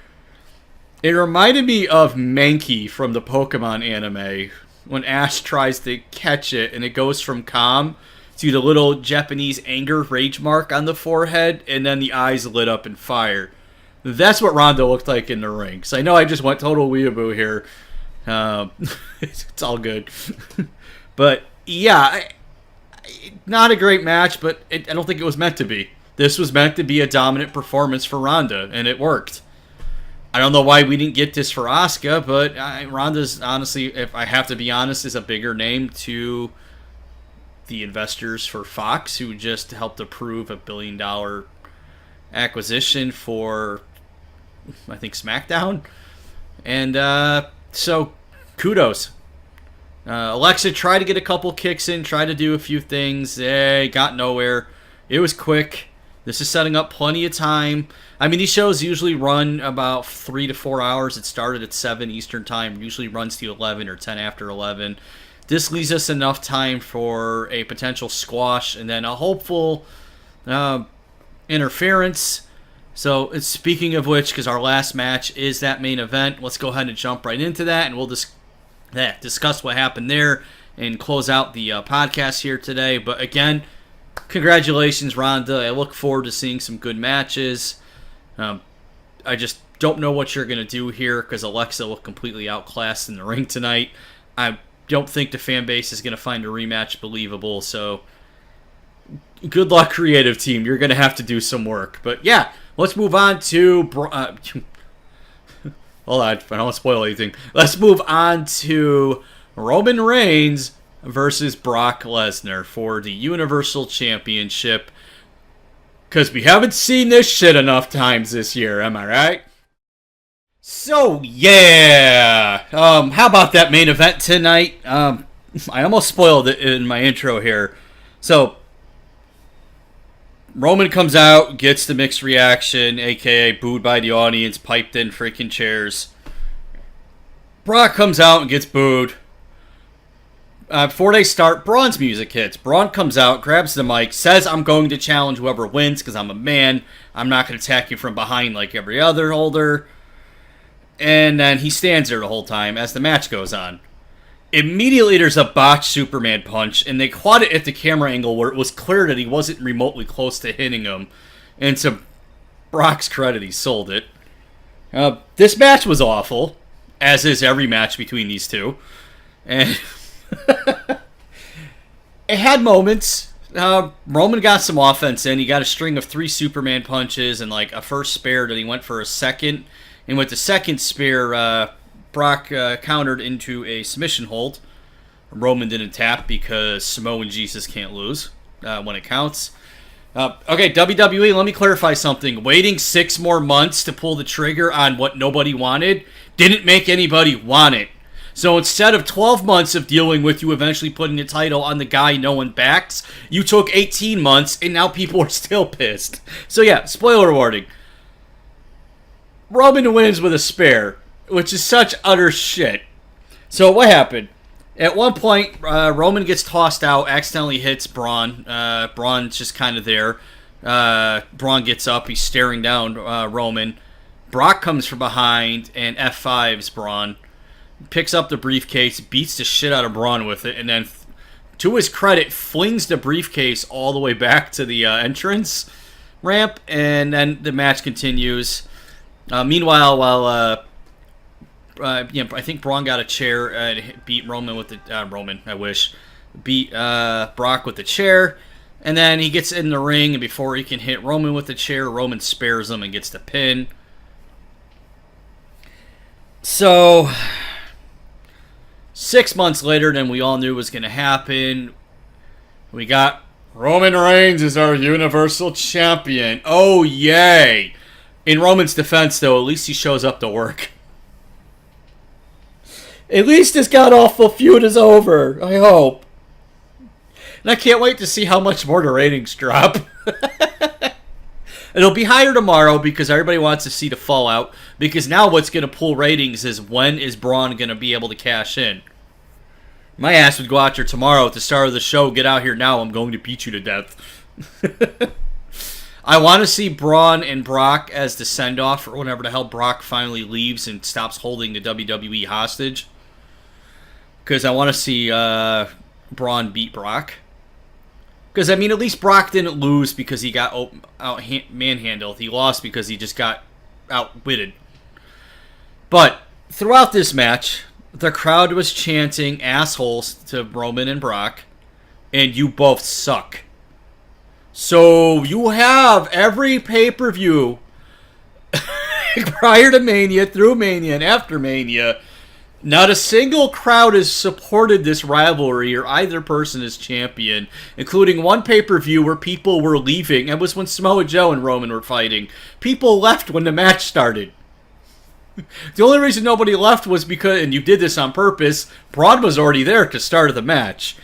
it reminded me of Mankey from the Pokemon anime, when Ash tries to catch it, and it goes from calm to the little Japanese anger rage mark on the forehead, and then the eyes lit up in fire. That's what Ronda looked like in the ring. So I know I just went total weeaboo here. It's all good. But, yeah, not a great match, but I don't think it was meant to be. This was meant to be a dominant performance for Ronda, and it worked. I don't know why we didn't get this for Asuka, but Ronda's, honestly, if I have to be honest, is a bigger name to the investors for Fox, who just helped approve $1 billion acquisition for, I think, SmackDown. And so, kudos. Alexa tried to get a couple kicks in, tried to do a few things, got nowhere. It was quick. This is setting up plenty of time. I mean, these shows usually run about 3 to 4 hours. It started at 7 Eastern Time, usually runs to 11 or 10 after 11. This leaves us enough time for a potential squash and then a hopeful interference. So, speaking of which, because our last match is that main event, let's go ahead and jump right into that, and we'll discuss what happened there and close out the podcast here today. But again, congratulations, Ronda. I look forward to seeing some good matches. I just don't know what you're going to do here because Alexa looked completely outclassed in the ring tonight. I don't think the fan base is going to find a rematch believable, so good luck, creative team. You're going to have to do some work. But yeah, let's move on to... hold on, I don't want to spoil anything. Let's move on to Roman Reigns versus Brock Lesnar for the Universal Championship. Because we haven't seen this shit enough times this year, am I right? So, yeah. How about that main event tonight? I almost spoiled it in my intro here. So, Roman comes out, gets the mixed reaction, aka booed by the audience, piped in freaking chairs. Brock comes out and gets booed. Before they start, Braun's music hits. Braun comes out, grabs the mic, says, I'm going to challenge whoever wins because I'm a man. I'm not going to attack you from behind like every other holder. And then he stands there the whole time as the match goes on. Immediately there's a botched Superman punch, and they caught it at the camera angle where it was clear that he wasn't remotely close to hitting him. And to Brock's credit, he sold it. This match was awful, as is every match between these two. And it had moments. Roman got some offense in. He got a string of 3 Superman punches and like a first spear that he went for a second. And with the second spear, Brock countered into a submission hold. Roman didn't tap because Samoan Jesus can't lose when it counts. Okay, WWE, let me clarify something. Waiting 6 more months to pull the trigger on what nobody wanted didn't make anybody want it. So instead of 12 months of dealing with you eventually putting the title on the guy no one backs, you took 18 months and now people are still pissed. So yeah, spoiler warning. Roman wins with a spare, which is such utter shit. So what happened? At one point, Roman gets tossed out, accidentally hits Braun. Braun's just kind of there. Braun gets up, he's staring down Roman. Brock comes from behind and F5s Braun. Picks up the briefcase, beats the shit out of Braun with it, and then, to his credit, flings the briefcase all the way back to the entrance ramp, and then the match continues. Meanwhile, while I think Braun got a chair and beat Roman with the beat Brock with the chair, and then he gets in the ring, and before he can hit Roman with the chair, Roman spares him and gets the pin. So 6 months later than we all knew was going to happen, we got Roman Reigns as our Universal Champion. Oh, yay! In Roman's defense, though, at least he shows up to work. At least this god-awful feud is over, I hope. And I can't wait to see how much more the ratings drop. It'll be higher tomorrow because everybody wants to see the fallout. Because now what's going to pull ratings is when is Braun going to be able to cash in. My ass would go out there tomorrow at the start of the show. Get out here now. I'm going to beat you to death. I want to see Braun and Brock as the send-off or whenever the hell Brock finally leaves and stops holding the WWE hostage. Because I want to see Braun beat Brock. Because, I mean, at least Brock didn't lose because he got out manhandled. He lost because he just got outwitted. But throughout this match, the crowd was chanting assholes to Roman and Brock. And you both suck. So you have every pay-per-view prior to Mania, through Mania, and after Mania. Not a single crowd has supported this rivalry or either person as champion, including one pay-per-view where people were leaving. It was when Samoa Joe and Roman were fighting. People left when the match started. The only reason nobody left was because, and you did this on purpose, Braun was already there at the start of the match.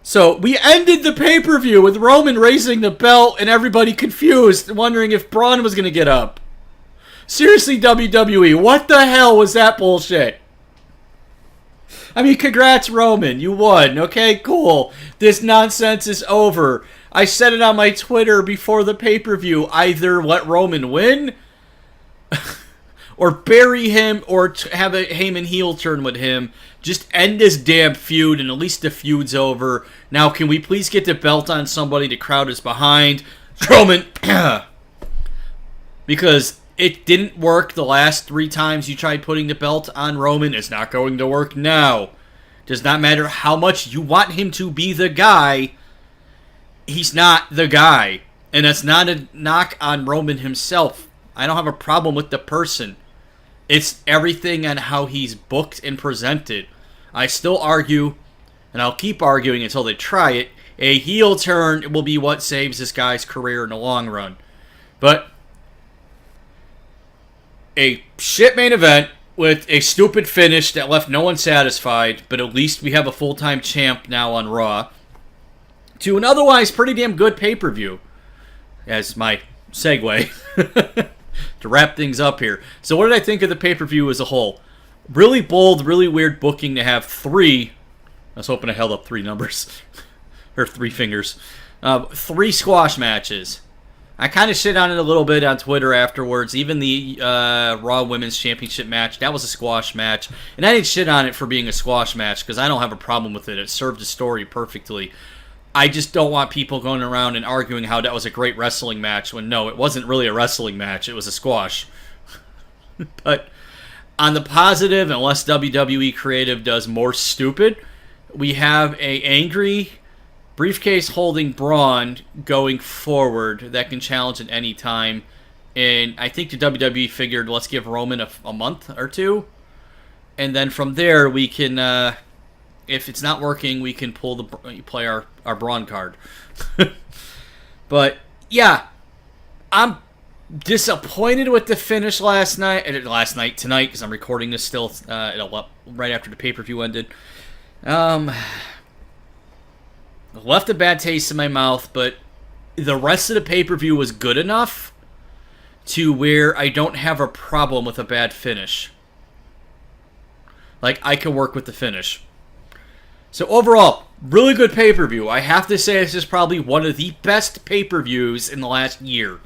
So we ended the pay-per-view with Roman raising the belt and everybody confused, wondering if Braun was going to get up. Seriously, WWE, what the hell was that bullshit? I mean, congrats, Roman. You won. Okay, cool. This nonsense is over. I said it on my Twitter before the pay-per-view. Either let Roman win, or bury him, or have a Heyman heel turn with him. Just end this damn feud, and at least the feud's over. Now, can we please get the belt on somebody the crowd is behind? Roman! Because it didn't work the last 3 times you tried putting the belt on Roman. It's not going to work now. Does not matter how much you want him to be the guy. He's not the guy. And that's not a knock on Roman himself. I don't have a problem with the person. It's everything on how he's booked and presented. I still argue, and I'll keep arguing until they try it, a heel turn will be what saves this guy's career in the long run. But a shit main event with a stupid finish that left no one satisfied, but at least we have a full-time champ now on Raw, to an otherwise pretty damn good pay-per-view. as my segue to wrap things up here. So what did I think of the pay-per-view as a whole? Really bold, really weird booking to have three. I was hoping I held up three numbers. Or three fingers. Three squash matches. I kind of shit on it a little bit on Twitter afterwards. Even the Raw Women's Championship match, that was a squash match. And I didn't shit on it for being a squash match because I don't have a problem with it. It served the story perfectly. I just don't want people going around and arguing how that was a great wrestling match when no, it wasn't really a wrestling match. It was a squash. But on the positive, unless WWE Creative does more stupid, we have a angry briefcase holding Braun going forward that can challenge at any time. And I think the WWE figured, let's give Roman a month or two. And then from there, we can, if it's not working, we can play our Braun card. But, yeah, I'm disappointed with the finish tonight, because I'm recording this still right after the pay-per-view ended. Left a bad taste in my mouth, but the rest of the pay-per-view was good enough to where I don't have a problem with a bad finish. Like, I can work with the finish. So overall, really good pay-per-view. I have to say this is probably one of the best pay-per-views in the last year.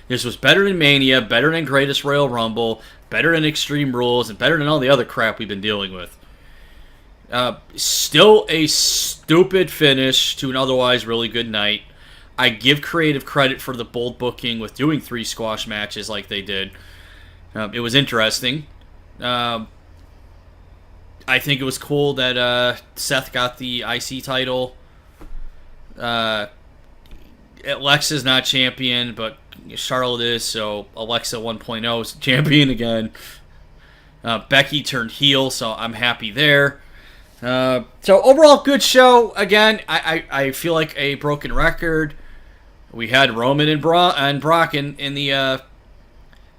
This was better than Mania, better than Greatest Royal Rumble, better than Extreme Rules, and better than all the other crap we've been dealing with. Still a stupid finish to an otherwise really good night. I give Creative credit for the bold booking with doing three squash matches like they did. It was interesting. I think it was cool that Seth got the IC title. Alexa's not champion, but Charlotte is, so Alexa 1.0 is champion again. Becky turned heel, so I'm happy there. So overall, good show. Again, I feel like a broken record. We had Roman and Brock in the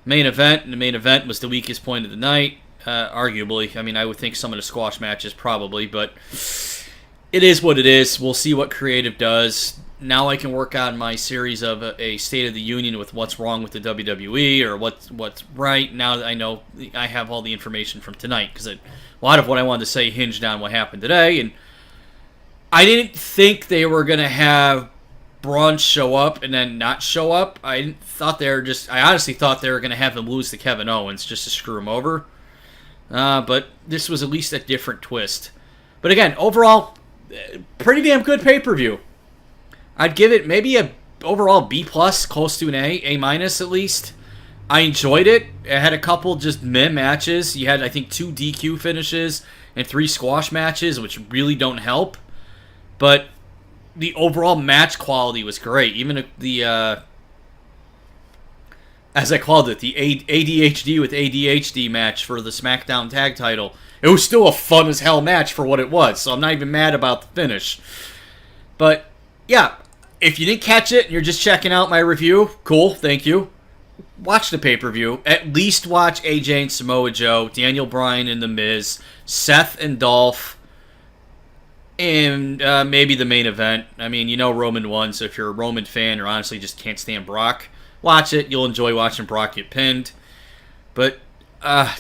main event, and the main event was the weakest point of the night, arguably. I mean, I would think some of the squash matches probably, but it is what it is. We'll see what Creative does. Now I can work on my series of a State of the Union with what's wrong with the WWE or what's right. Now that I know I have all the information from tonight, because a lot of what I wanted to say hinged on what happened today, and I didn't think they were going to have Braun show up and then not show up. I honestly thought they were going to have him lose to Kevin Owens just to screw him over. But this was at least a different twist. But again, overall, pretty damn good pay-per-view. I'd give it maybe a overall B+, close to an A minus at least. I enjoyed it. It had a couple just meh matches. You had, I think, 2 DQ finishes and 3 squash matches, which really don't help. But the overall match quality was great. Even the, as I called it, the ADHD with ADHD match for the SmackDown Tag Title. It was still a fun as hell match for what it was, so I'm not even mad about the finish. But, yeah, if you didn't catch it and you're just checking out my review, cool, thank you. Watch the pay-per-view. At least watch AJ and Samoa Joe, Daniel Bryan and The Miz, Seth and Dolph, and maybe the main event. I mean, you know Roman won, so if you're a Roman fan or honestly just can't stand Brock, watch it. You'll enjoy watching Brock get pinned. But,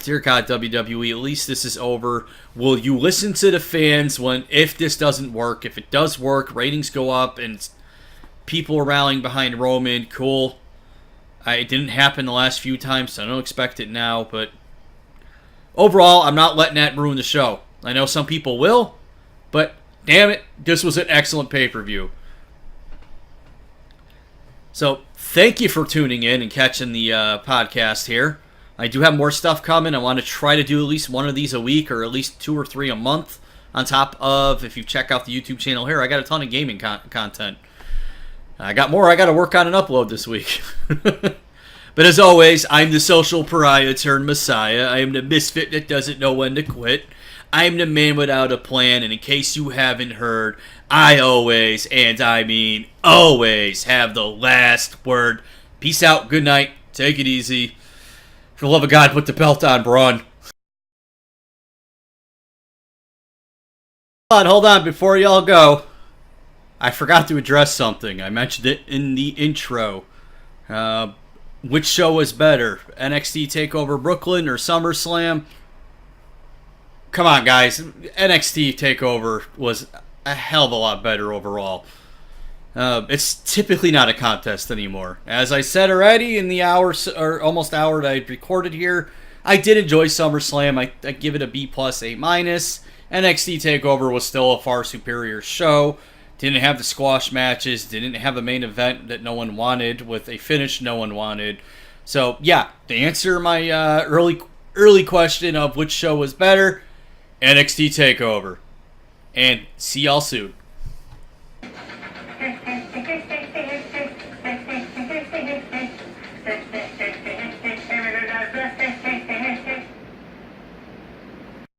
dear God, WWE, at least this is over. Will you listen to the fans if this doesn't work? If it does work, ratings go up, and people are rallying behind Roman, cool. It didn't happen the last few times, so I don't expect it now, but overall, I'm not letting that ruin the show. I know some people will, but damn it, this was an excellent pay-per-view. So, thank you for tuning in and catching the podcast here. I do have more stuff coming. I want to try to do at least one of these a week, or at least 2 or 3 a month, on top of, if you check out the YouTube channel here, I got a ton of gaming content. I got more I got to work on and upload this week. But as always, I'm the social pariah turned messiah. I am the misfit that doesn't know when to quit. I am the man without a plan, and in case you haven't heard, I always, and I mean always, have the last word. Peace out, good night, take it easy. For the love of God, put the belt on, Braun. Hold on, before y'all go, I forgot to address something. I mentioned it in the intro. Which show was better, NXT TakeOver Brooklyn or SummerSlam? Come on, guys. NXT TakeOver was a hell of a lot better overall. It's typically not a contest anymore. As I said already in the hour or almost hour that I recorded here, I did enjoy SummerSlam. I give it a B plus, A minus. NXT TakeOver was still a far superior show. Didn't have the squash matches. Didn't have a main event that no one wanted with a finish no one wanted. So yeah, to answer my early question of which show was better, NXT TakeOver. And see y'all soon.